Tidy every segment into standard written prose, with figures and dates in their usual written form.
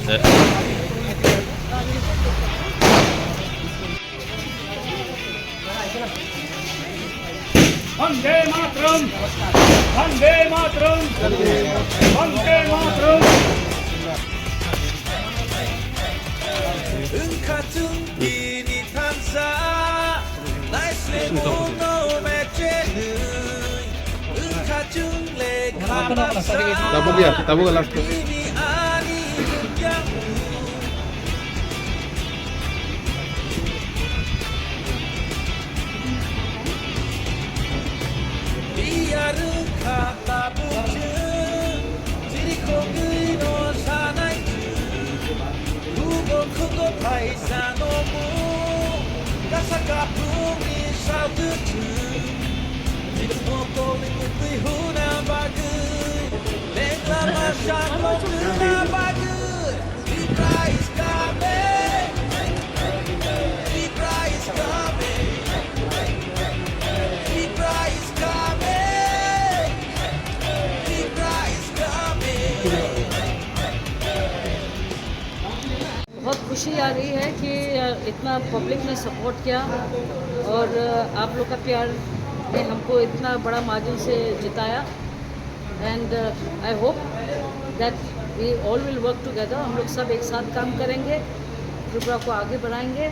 Vande Mataram, Vande Mataram, Vande Mataram. 은카툰기니 탐사 나이스레 모노메체는 은카툰레 가박사 Tabuk last. 이미 아니 그냥 리아르 카타부츠 지리코그노 사나이츠 우고 크고 파이사노무 가사카푸미 사우드츠 지르포토 링크의 후나바그 랭라마샤노 그나바그 리프라이스 가메 리프라이스 가메 리프라이스 가메 리프라이스 가메. बहुत खुशी आ रही है कि इतना पब्लिक ने सपोर्ट किया और आप लोग का प्यार ने हमको इतना बड़ा मार्जिन से जिताया and I hope that we all will work together. हम लोग सब एक साथ काम करेंगे, त्रिपुरा को आगे बढ़ाएंगे.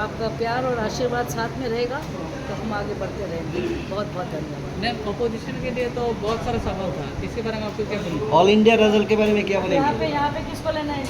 आपका प्यार और आशीर्वाद साथ में रहेगा तो हम आगे बढ़ते रहेंगे. बहुत बहुत धन्यवाद. मैम अपोजिशन के लिए तो बहुत सारा सवाल था, इसके बारे में आपको क्या बोलूँ? ऑल इंडिया रिजल्ट के बारे में क्या बोलेंगे? यहाँ पे किसको लेना है?